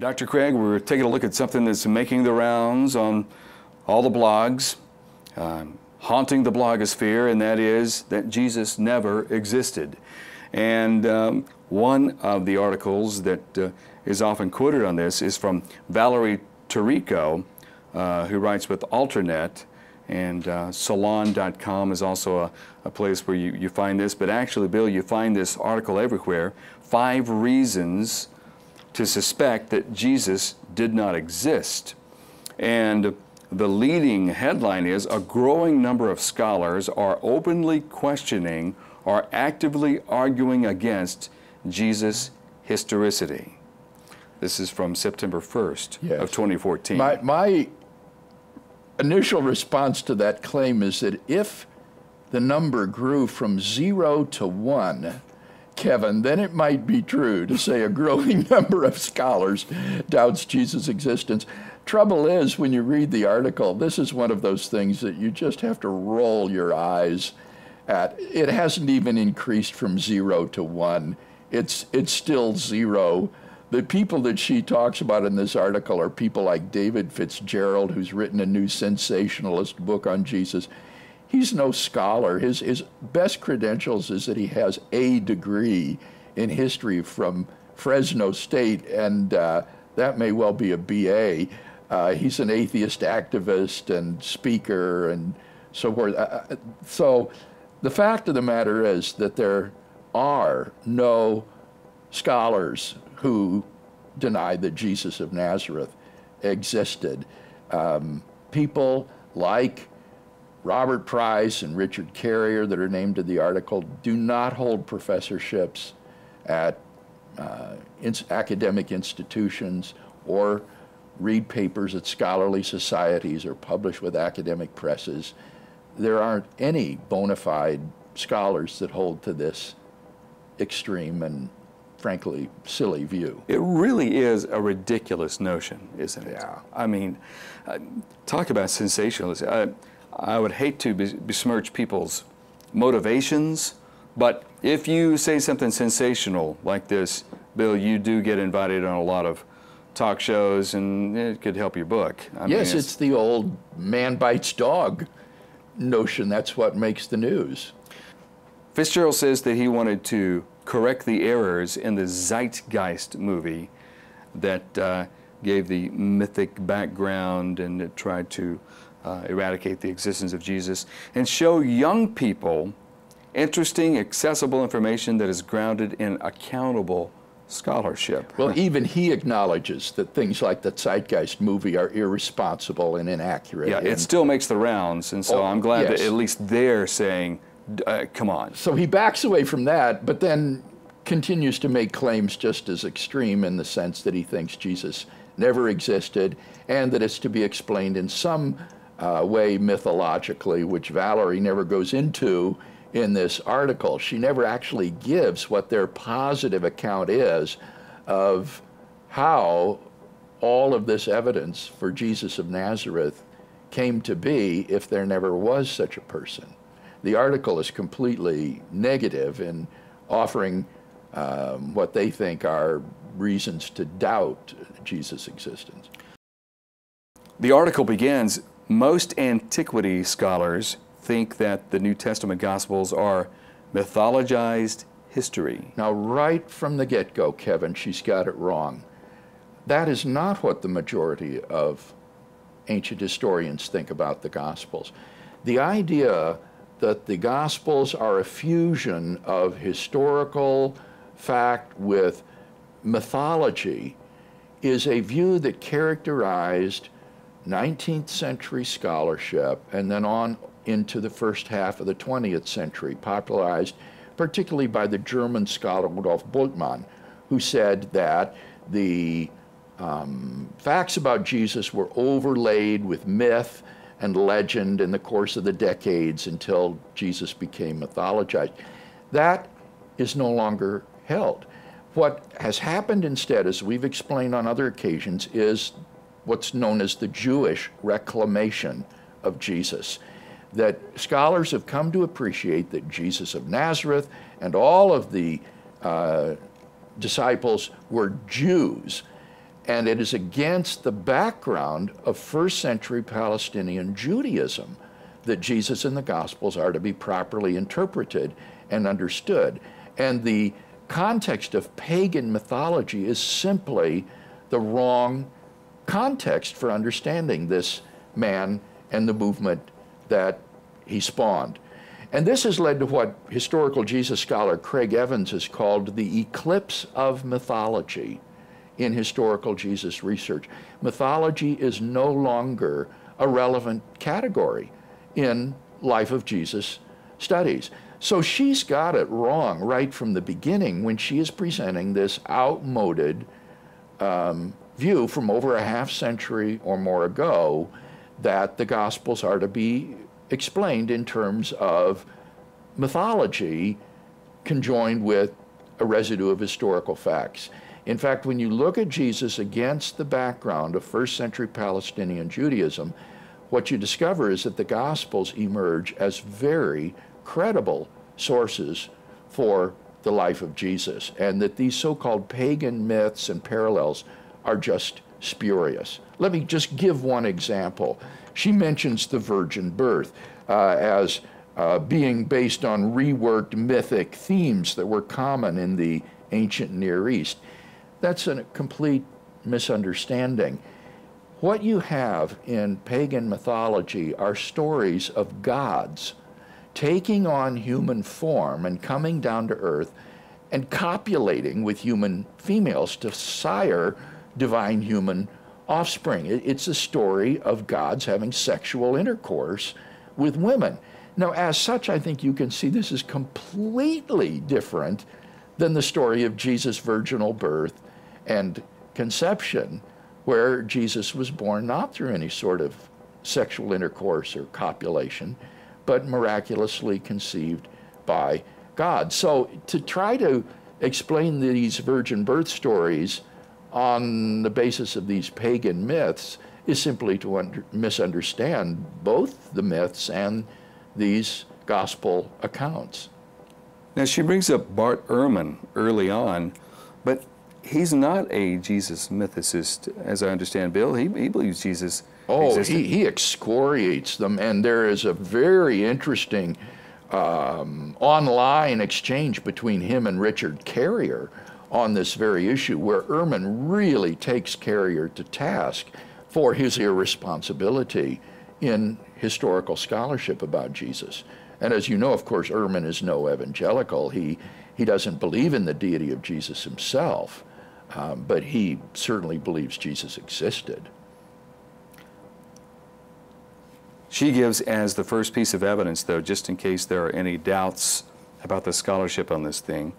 Dr. Craig, we're taking a look at something that's making the rounds on all the blogs, haunting the blogosphere, and that is that Jesus never existed. And one of the articles that is often quoted on this is from Valerie Tarico, who writes with Alternet, and Salon.com is also a place where you find this. But actually, Bill, you find this article everywhere, 5 reasons to suspect that Jesus did not exist. And the leading headline is, a growing number of scholars are openly questioning or actively arguing against Jesus' historicity. This is from September 1st of 2014. My initial response to that claim is that if the number grew from 0 to 1, Kevin, then it might be true to say a growing number of scholars doubts Jesus' existence. Trouble is, when you read the article, this is one of those things that you just have to roll your eyes at. It hasn't even increased from 0 to 1. It's still 0. The people that she talks about in this article are people like David Fitzgerald, who's written a new sensationalist book on Jesus. He's no scholar. His best credentials is that he has a degree in history from Fresno State, and that may well be a BA. He's an atheist activist and speaker and so forth. So the fact of the matter is that there are no scholars who deny that Jesus of Nazareth existed. People like Robert Price and Richard Carrier, that are named in the article, do not hold professorships at academic institutions or read papers at scholarly societies or publish with academic presses. There aren't any bona fide scholars that hold to this extreme and frankly silly view. It really is a ridiculous notion, isn't it? Yeah. I mean, talk about sensationalism. I would hate to besmirch people's motivations, but if you say something sensational like this, Bill, you do get invited on a lot of talk shows, and it could help your book. I mean, it's the old man bites dog notion. That's what makes the news. Fitzgerald says that he wanted to correct the errors in the Zeitgeist movie that gave the mythic background and it tried to eradicate the existence of Jesus, and show young people interesting, accessible information that is grounded in accountable scholarship. Well, even he acknowledges that things like the Zeitgeist movie are irresponsible and inaccurate. Yeah, it still makes the rounds, and so I'm glad that at least they're saying, come on. So he backs away from that, but then continues to make claims just as extreme in the sense that he thinks Jesus never existed and that it's to be explained in some way mythologically, which Valerie never goes into in this article. She never actually gives what their positive account is of how all of this evidence for Jesus of Nazareth came to be if there never was such a person. The article is completely negative in offering what they think are reasons to doubt Jesus' existence. The article begins, most antiquity scholars think that the New Testament Gospels are mythologized history. Now, right from the get-go, Kevin, she's got it wrong. That is not what the majority of ancient historians think about the Gospels. The idea that the Gospels are a fusion of historical fact with mythology is a view that characterized 19th century scholarship and then on into the first half of the 20th century, popularized particularly by the German scholar Rudolf Bultmann, who said that the facts about Jesus were overlaid with myth and legend in the course of the decades until Jesus became mythologized. That is no longer held. What has happened instead, as we've explained on other occasions, is what's known as the Jewish reclamation of Jesus. That scholars have come to appreciate that Jesus of Nazareth and all of the disciples were Jews, And it is against the background of first century Palestinian Judaism that Jesus and the Gospels are to be properly interpreted and understood. And the context of pagan mythology is simply the wrong context for understanding this man and the movement that he spawned. And this has led to what historical Jesus scholar Craig Evans has called the eclipse of mythology in historical Jesus research. Mythology is no longer a relevant category in life of Jesus studies. So she's got it wrong right from the beginning when she is presenting this outmoded view from over a half century or more ago that the Gospels are to be explained in terms of mythology conjoined with a residue of historical facts. In fact, when you look at Jesus against the background of first century Palestinian Judaism, what you discover is that the Gospels emerge as very credible sources for the life of Jesus, and that these so-called pagan myths and parallels are just spurious. Let me just give one example. She mentions the virgin birth as being based on reworked mythic themes that were common in the ancient Near East. That's a complete misunderstanding. What you have in pagan mythology are stories of gods taking on human form and coming down to earth and copulating with human females to sire divine human offspring. It's a story of gods having sexual intercourse with women. Now, as such, I think you can see this is completely different than the story of Jesus' virginal birth and conception, where Jesus was born not through any sort of sexual intercourse or copulation, but miraculously conceived by God. So to try to explain these virgin birth stories on the basis of these pagan myths is simply to misunderstand both the myths and these gospel accounts. Now, she brings up Bart Ehrman early on, but he's not a Jesus mythicist, as I understand, Bill. He believes Jesus existed. He excoriates them, and there is a very interesting online exchange between him and Richard Carrier on this very issue, where Ehrman really takes Carrier to task for his irresponsibility in historical scholarship about Jesus. And as you know, of course, Ehrman is no evangelical. He doesn't believe in the deity of Jesus himself, but he certainly believes Jesus existed. She gives as the first piece of evidence, though, just in case there are any doubts about the scholarship on this thing,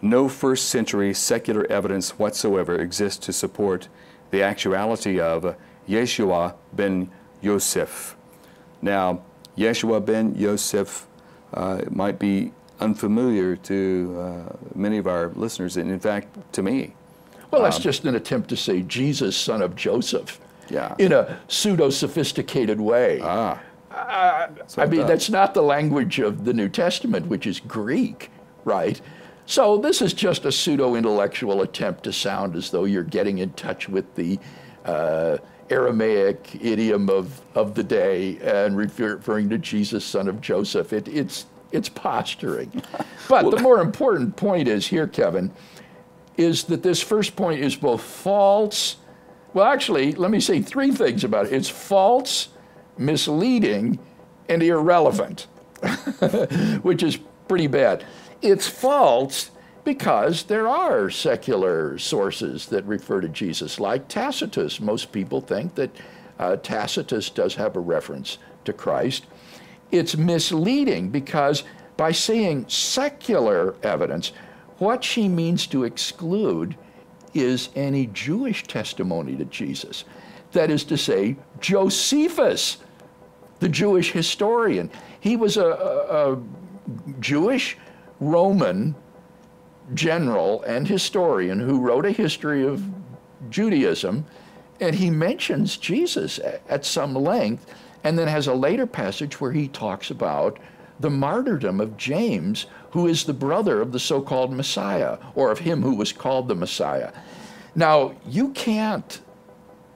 no first century secular evidence whatsoever exists to support the actuality of Yeshua ben Yosef. Now, Yeshua ben Yosef might be unfamiliar to many of our listeners, and in fact, to me. Well, that's just an attempt to say Jesus, son of Joseph, yeah, in a pseudo-sophisticated way. I mean, that's not the language of the New Testament, which is Greek, right? So this is just a pseudo-intellectual attempt to sound as though you're getting in touch with the Aramaic idiom of the day and referring to Jesus, son of Joseph. It's posturing. But the more important point is here, Kevin, is that this first point is both false. Well, actually, let me say three things about it. It's false, misleading, and irrelevant, which is pretty bad. It's false because there are secular sources that refer to Jesus, like Tacitus. Most people think that Tacitus does have a reference to Christ. It's misleading because by saying secular evidence, what she means to exclude is any Jewish testimony to Jesus. That is to say, Josephus, the Jewish historian. He was a Jewish Roman general and historian who wrote a history of Judaism, and he mentions Jesus at some length, and then has a later passage where he talks about the martyrdom of James, who is the brother of the so-called Messiah, or of him who was called the Messiah. Now, you can't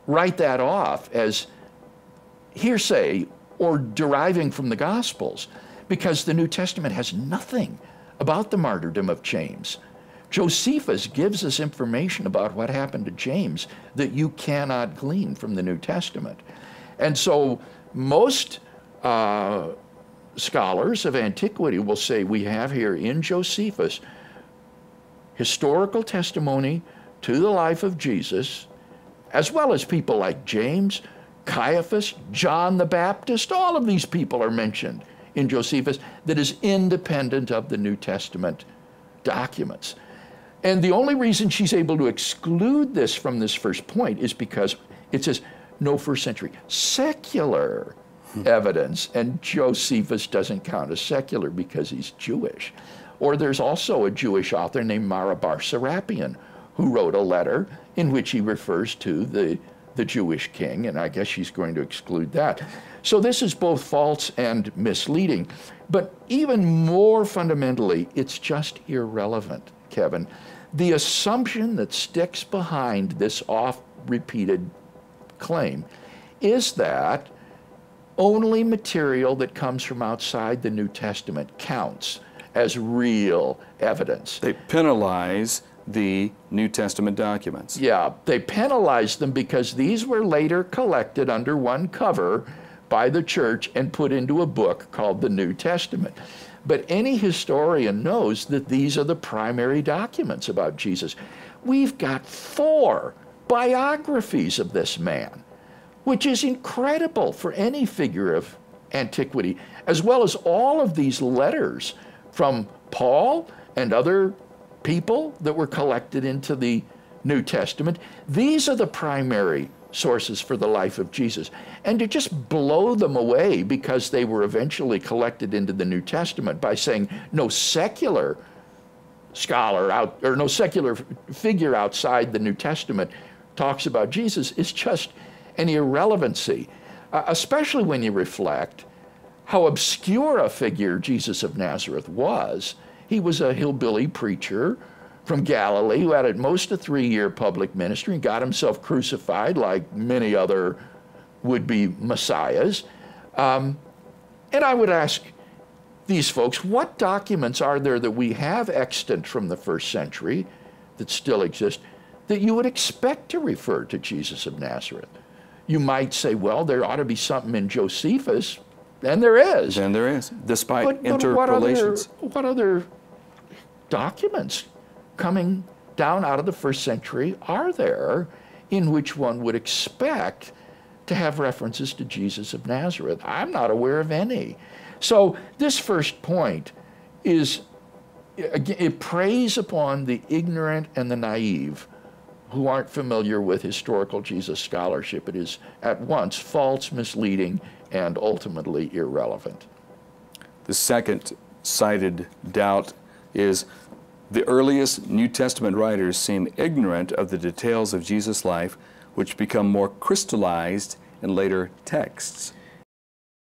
write that off as hearsay or deriving from the Gospels, because the New Testament has nothing about the martyrdom of James. Josephus gives us information about what happened to James that you cannot glean from the New Testament. And so most scholars of antiquity will say we have here in Josephus historical testimony to the life of Jesus, as well as people like James, Caiaphas, John the Baptist. All of these people are mentioned in Josephus that is independent of the New Testament documents. And the only reason she's able to exclude this from this first point is because it says no first century secular evidence, and Josephus doesn't count as secular because he's Jewish. Or there's also a Jewish author named Marabar Serapion who wrote a letter in which he refers to the Jewish king, and I guess she's going to exclude that. So this is both false and misleading. But even more fundamentally, it's just irrelevant, Kevin. The assumption that sticks behind this oft-repeated claim is that only material that comes from outside the New Testament counts as real evidence. They penalize the New Testament documents. Yeah, they penalize them because these were later collected under one cover by the church and put into a book called the New Testament. But any historian knows that these are the primary documents about Jesus. We've got 4 biographies of this man, which is incredible for any figure of antiquity, as well as all of these letters from Paul and other people that were collected into the New Testament. These are the primary sources for the life of Jesus. And to just blow them away because they were eventually collected into the New Testament by saying no secular scholar out, or no secular figure outside the New Testament talks about Jesus is just an irrelevancy, especially when you reflect how obscure a figure Jesus of Nazareth was. He was a hillbilly preacher from Galilee who had at most a 3-year public ministry and got himself crucified like many other would-be messiahs. And I would ask these folks, what documents are there that we have extant from the first century that still exist that you would expect to refer to Jesus of Nazareth? You might say, well, there ought to be something in Josephus, and there is. And there is, despite But interpolations. what other documents coming down out of the first century are there in which one would expect to have references to Jesus of Nazareth? I'm not aware of any. So this first point is, it preys upon the ignorant and the naive who aren't familiar with historical Jesus scholarship. It is at once false, misleading, and ultimately irrelevant. The second cited doubt is the earliest New Testament writers seem ignorant of the details of Jesus' life, which become more crystallized in later texts.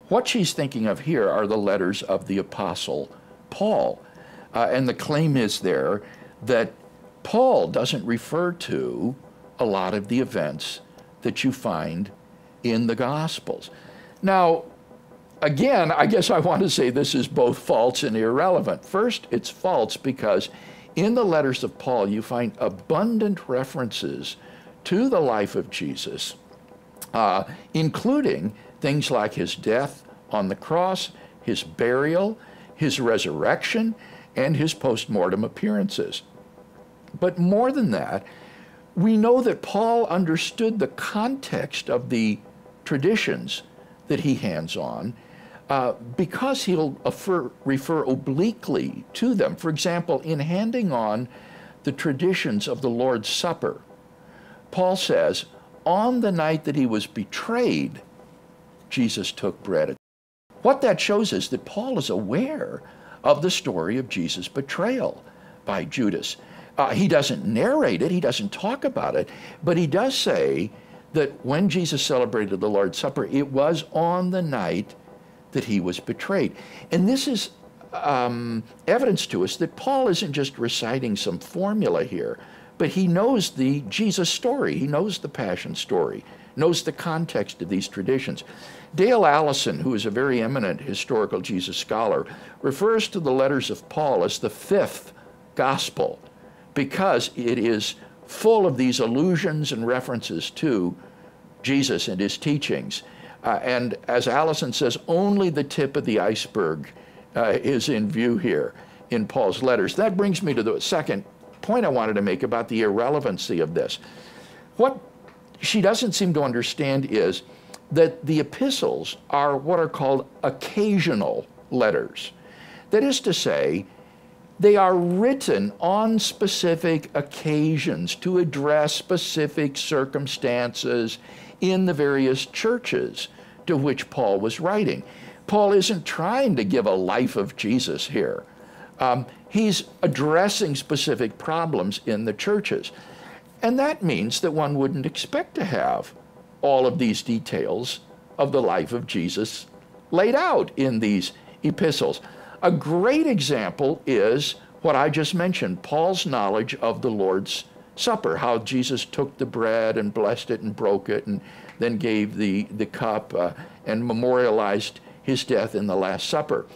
What she's thinking of here are the letters of the Apostle Paul. And the claim is there that Paul doesn't refer to a lot of the events that you find in the Gospels. Now, again, I guess I want to say this is both false and irrelevant. First, it's false because in the letters of Paul, you find abundant references to the life of Jesus, including things like his death on the cross, his burial, his resurrection, and his post-mortem appearances. But more than that, we know that Paul understood the context of the traditions that he hands on because he'll refer obliquely to them. For example, in handing on the traditions of the Lord's Supper, Paul says, on the night that he was betrayed, Jesus took bread. What that shows is that Paul is aware of the story of Jesus' betrayal by Judas. He doesn't narrate it, he doesn't talk about it, but he does say that when Jesus celebrated the Lord's Supper, it was on the night that he was betrayed. And this is evidence to us that Paul isn't just reciting some formula here, but he knows the Jesus story. He knows the Passion story, knows the context of these traditions. Dale Allison, who is a very eminent historical Jesus scholar, refers to the letters of Paul as the fifth gospel because it is full of these allusions and references to Jesus and his teachings. And as Allison says, only the tip of the iceberg is in view here in Paul's letters. That brings me to the second point I wanted to make about the irrelevancy of this. What she doesn't seem to understand is that the epistles are what are called occasional letters. That is to say, they are written on specific occasions to address specific circumstances in the various churches to which Paul was writing. Paul isn't trying to give a life of Jesus here. He's addressing specific problems in the churches. And that means that one wouldn't expect to have all of these details of the life of Jesus laid out in these epistles. A great example is what I just mentioned, Paul's knowledge of the Lord's Supper, how Jesus took the bread and blessed it and broke it and then gave the cup and memorialized his death in the Last Supper.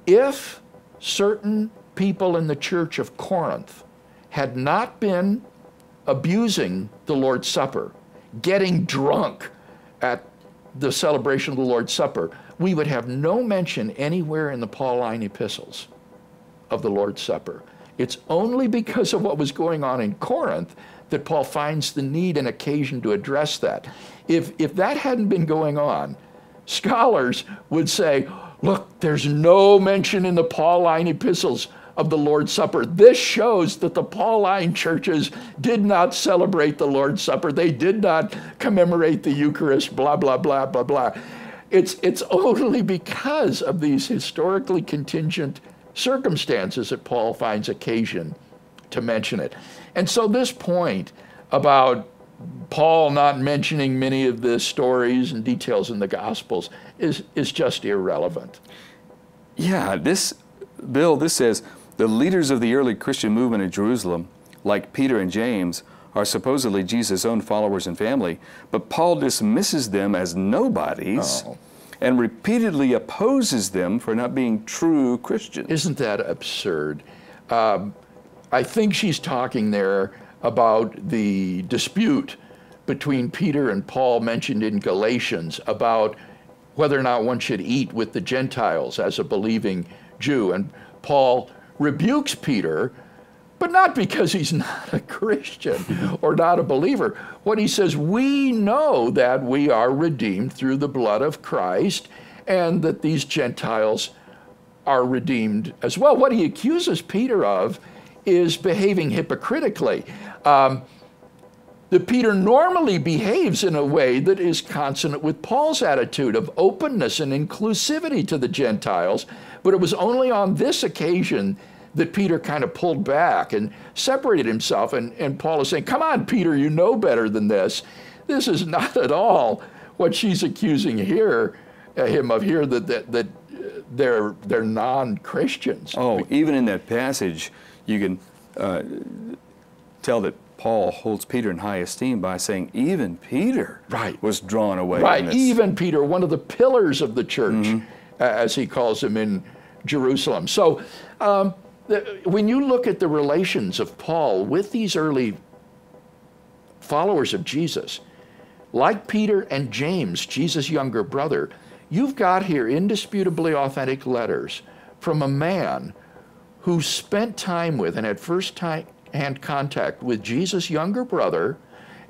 If certain people in the church of Corinth had not been abusing the Lord's Supper, getting drunk at the celebration of the Lord's Supper, we would have no mention anywhere in the Pauline epistles of the Lord's Supper. It's only because of what was going on in Corinth that Paul finds the need and occasion to address that. If that hadn't been going on, scholars would say, look, there's no mention in the Pauline epistles of the Lord's Supper. This shows that the Pauline churches did not celebrate the Lord's Supper. They did not commemorate the Eucharist, blah, blah, blah, blah, blah. It's only because of these historically contingent circumstances that Paul finds occasion to mention it. And so this point about Paul not mentioning many of the stories and details in the Gospels is just irrelevant. Yeah, this says, the leaders of the early Christian movement in Jerusalem, like Peter and James, are supposedly Jesus' own followers and family, but Paul dismisses them as nobodies and repeatedly opposes them for not being true Christians. Isn't that absurd? I think she's talking there about the dispute between Peter and Paul mentioned in Galatians about whether or not one should eat with the Gentiles as a believing Jew. And Paul rebukes Peter, but not because he's not a Christian or not a believer. What he says, we know that we are redeemed through the blood of Christ and that these Gentiles are redeemed as well. What he accuses Peter of is behaving hypocritically. That Peter normally behaves in a way that is consonant with Paul's attitude of openness and inclusivity to the Gentiles, but it was only on this occasion that Peter kind of pulled back and separated himself, and Paul is saying, come on, Peter, you know better than this. This is not at all what she's accusing him of here, that they're non-Christians. Oh, even in that passage, you can tell that Paul holds Peter in high esteem by saying even Peter was drawn away. Right, from this. Even Peter, one of the pillars of the church, as he calls him in Jerusalem. So when you look at the relations of Paul with these early followers of Jesus, like Peter and James, Jesus' younger brother, you've got here indisputably authentic letters from a man who spent time with and had first-hand contact with Jesus' younger brother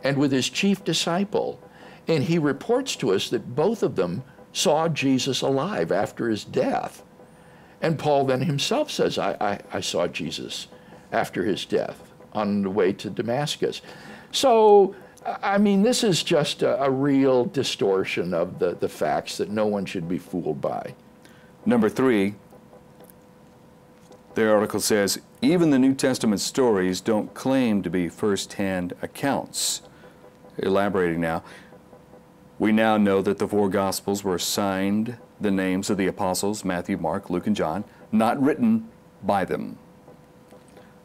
and with his chief disciple. And he reports to us that both of them saw Jesus alive after his death. And Paul then himself says, I saw Jesus after his death on the way to Damascus. So, I mean, this is just a real distortion of the facts that no one should be fooled by. Number 3, the article says, even the New Testament stories don't claim to be first-hand accounts. Elaborating now, we now know that the 4 Gospels were assigned the names of the apostles, Matthew, Mark, Luke, and John, not written by them.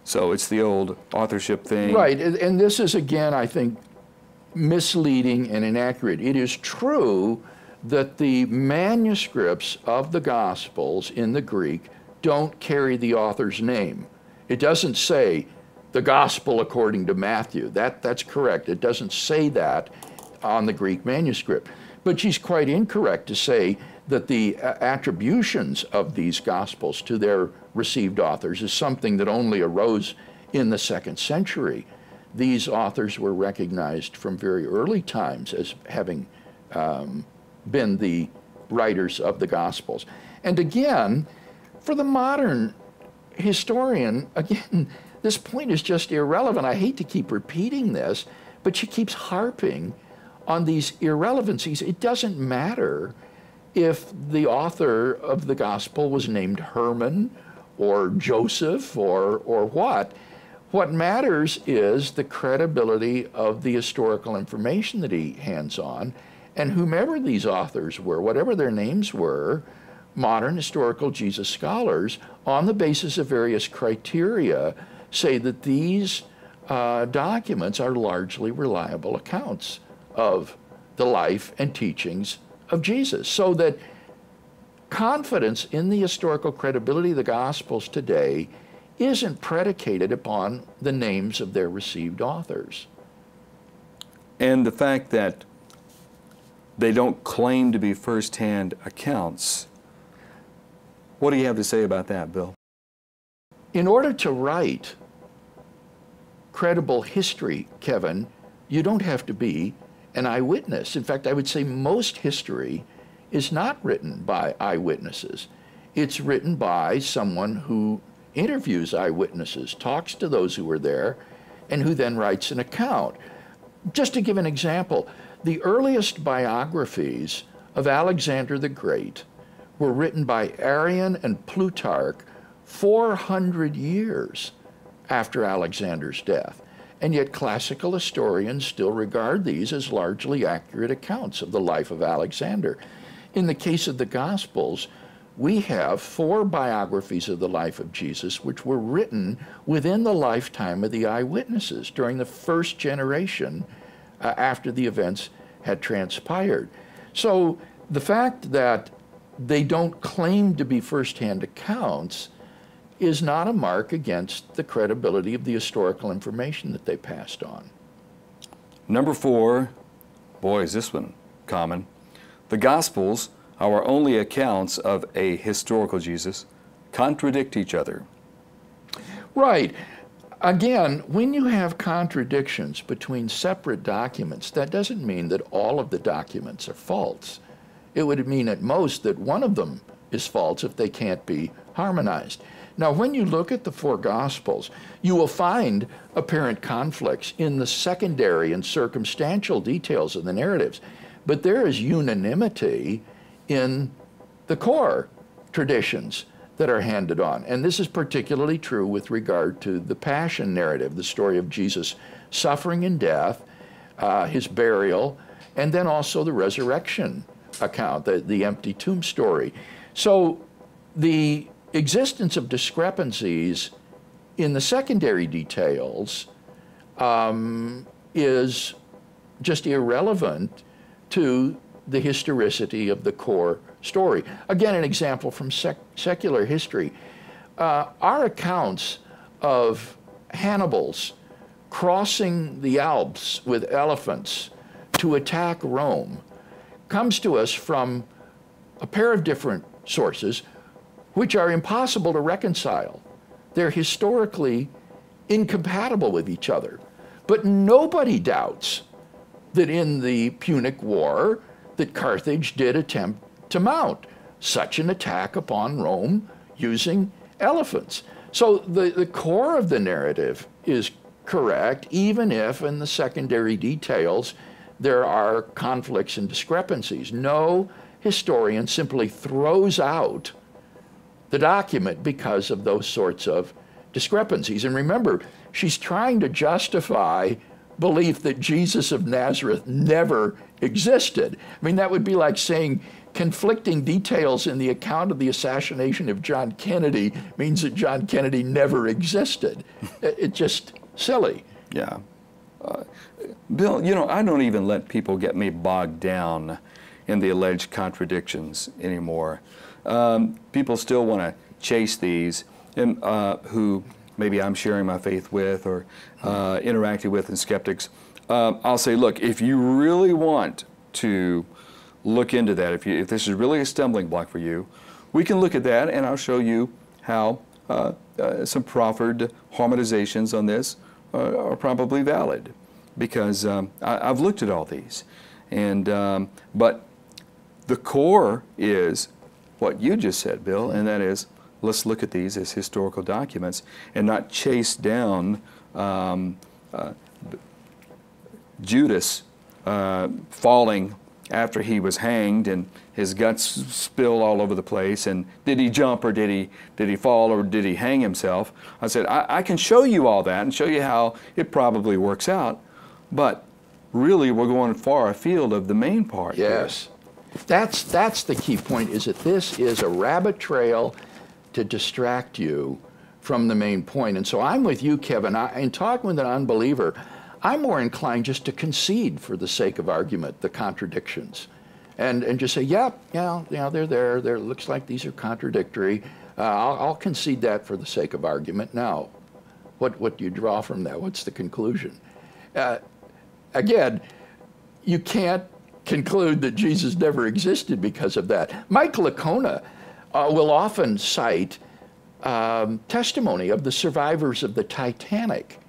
So it's the old authorship thing. Right, and this is, again, I think, misleading and inaccurate. It is true that the manuscripts of the Gospels in the Greek don't carry the author's name. It doesn't say the Gospel according to Matthew. That's correct. It doesn't say that on the Greek manuscript. But she's quite incorrect to say that the attributions of these Gospels to their received authors is something that only arose in the 2nd century. These authors were recognized from very early times as having been the writers of the Gospels. And again, for the modern historian, again, this point is just irrelevant. I hate to keep repeating this, but she keeps harping on these irrelevancies. It doesn't matter if the author of the Gospel was named Herman or Joseph or what. What matters is the credibility of the historical information that he hands on, and whomever these authors were, whatever their names were, modern historical Jesus scholars, on the basis of various criteria, say that these documents are largely reliable accounts of the life and teachings of Jesus, so that confidence in the historical credibility of the Gospels today isn't predicated upon the names of their received authors. And the fact that they don't claim to be first-hand accounts, what do you have to say about that, Bill? In order to write credible history, Kevin, you don't have to be an eyewitness. In fact, I would say most history is not written by eyewitnesses. It's written by someone who interviews eyewitnesses, talks to those who were there, and who then writes an account. Just to give an example, the earliest biographies of Alexander the Great were written by Arrian and Plutarch 400 years after Alexander's death. And yet classical historians still regard these as largely accurate accounts of the life of Alexander. In the case of the Gospels, we have 4 biographies of the life of Jesus which were written within the lifetime of the eyewitnesses during the first generation after the events had transpired. So the fact that they don't claim to be first-hand accounts is not a mark against the credibility of the historical information that they passed on. Number 4, boy, is this one common. The Gospels, our only accounts of a historical Jesus, contradict each other. Right. Again, when you have contradictions between separate documents, that doesn't mean that all of the documents are false. It would mean at most that one of them is false if they can't be harmonized. Now, when you look at the 4 Gospels, you will find apparent conflicts in the secondary and circumstantial details of the narratives, but there is unanimity in the core traditions that are handed on. And this is particularly true with regard to the Passion narrative, the story of Jesus' suffering and death, his burial, and then also the resurrection account, the empty tomb story. So the existence of discrepancies in the secondary details is just irrelevant to the historicity of the core story. Again, an example from secular history. Our accounts of Hannibal's crossing the Alps with elephants to attack Rome comes to us from a pair of different sources which are impossible to reconcile. They're historically incompatible with each other. But nobody doubts that in the Punic War, that Carthage did attempt to mount such an attack upon Rome using elephants. So the core of the narrative is correct, even if in the secondary details there are conflicts and discrepancies. No historian simply throws out the document because of those sorts of discrepancies. And remember, she's trying to justify belief that Jesus of Nazareth never existed. I mean, that would be like saying conflicting details in the account of the assassination of John Kennedy means that John Kennedy never existed. It's just silly. Yeah. Bill, you know, I don't even let people get me bogged down in the alleged contradictions anymore. People still want to chase these, and who maybe I'm sharing my faith with or interacting with, and skeptics. I'll say, look, if you really want to look into that, if this is really a stumbling block for you, we can look at that, and I'll show you how some proffered harmonizations on this are probably valid, because I've looked at all these, and but the core is what you just said, Bill, and that is, let's look at these as historical documents and not chase down Judas falling after he was hanged and his guts spilled all over the place, and did he jump or did he fall or did he hang himself? I said, I can show you all that and show you how it probably works out, but really we're going far afield of the main part. Yes. That's the key point, is that this is a rabbit trail to distract you from the main point. And so I'm with you, Kevin. In talking with an unbeliever, I'm more inclined just to concede, for the sake of argument, the contradictions, and just say, yeah, they're there. It looks like these are contradictory. I'll concede that for the sake of argument. Now, what do you draw from that? What's the conclusion? Again, you can't conclude that Jesus never existed because of that. Mike Licona will often cite testimony of the survivors of the Titanic.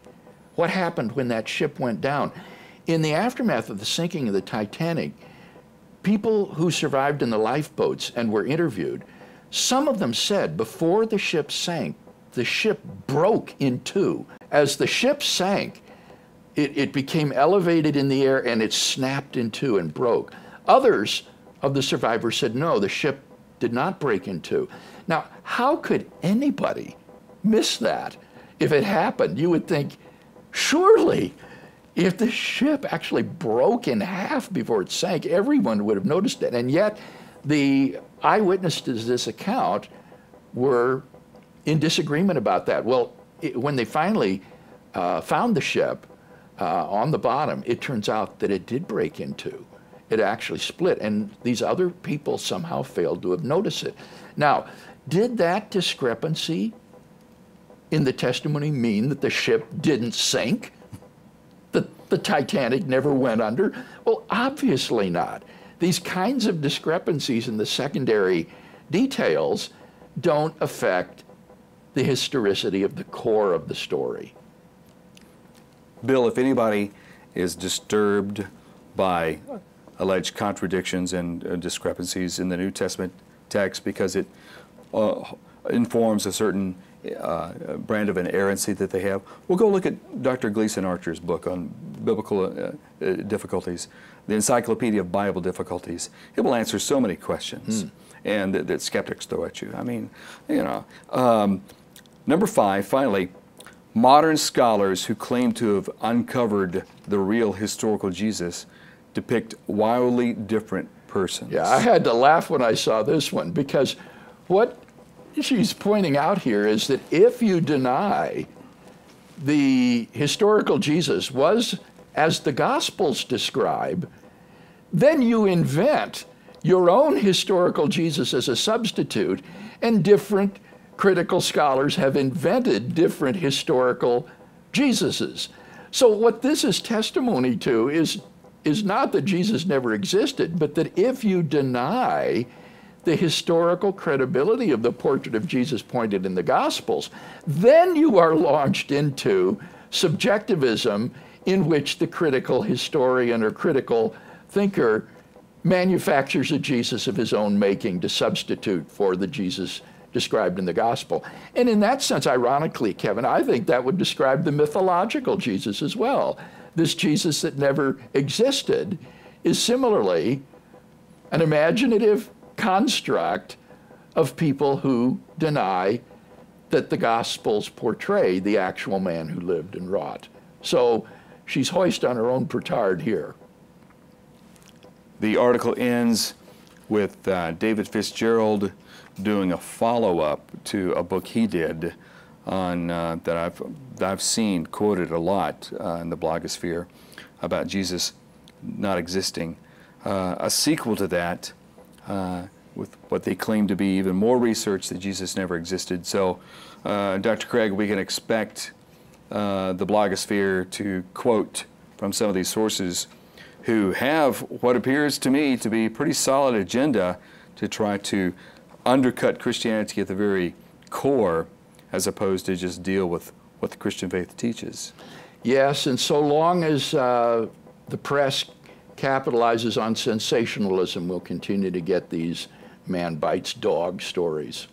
What happened when that ship went down? In the aftermath of the sinking of the Titanic, people who survived in the lifeboats and were interviewed, some of them said before the ship sank, the ship broke in two. As the ship sank, it became elevated in the air and it snapped in two and broke. Others of the survivors said, no, the ship did not break in two. Now, how could anybody miss that? If it happened, you would think, surely, if the ship actually broke in half before it sank, everyone would have noticed it. And yet, the eyewitnesses to this account were in disagreement about that. Well, when they finally found the ship on the bottom, it turns out that it did break in two. It actually split, and these other people somehow failed to have noticed it. Now, did that discrepancy in the testimony mean that the ship didn't sink? That the Titanic never went under? Well, obviously not. These kinds of discrepancies in the secondary details don't affect the historicity of the core of the story. Bill, if anybody is disturbed by alleged contradictions and discrepancies in the New Testament text because it informs a certain brand of inerrancy that they have, we'll go look at Dr. Gleason Archer's book on biblical difficulties, the Encyclopedia of Bible Difficulties. It will answer so many questions and that skeptics throw at you. I mean, you know. Number 5, finally, modern scholars who claim to have uncovered the real historical Jesus depict wildly different persons. Yeah, I had to laugh when I saw this one, because what she's pointing out here is that if you deny the historical Jesus was as the Gospels describe, then you invent your own historical Jesus as a substitute, and different critical scholars have invented different historical Jesuses. So what this is testimony to is not that Jesus never existed, but that if you deny the historical credibility of the portrait of Jesus pointed in the Gospels, then you are launched into subjectivism, in which the critical historian or critical thinker manufactures a Jesus of his own making to substitute for the Jesus described in the Gospel. And in that sense, ironically, Kevin, I think that would describe the mythological Jesus as well. This Jesus that never existed is similarly an imaginative construct of people who deny that the Gospels portray the actual man who lived and wrought. So she's hoist on her own petard here. The article ends with David Fitzgerald doing a follow-up to a book he did on that I've seen quoted a lot in the blogosphere about Jesus not existing. A sequel to that with what they claim to be even more research that Jesus never existed. So, Dr. Craig, we can expect the blogosphere to quote from some of these sources who have what appears to me to be a pretty solid agenda to try to undercut Christianity at the very core, as opposed to just deal with what the Christian faith teaches. Yes, and so long as the press capitalizes on sensationalism, we'll continue to get these man bites dog stories.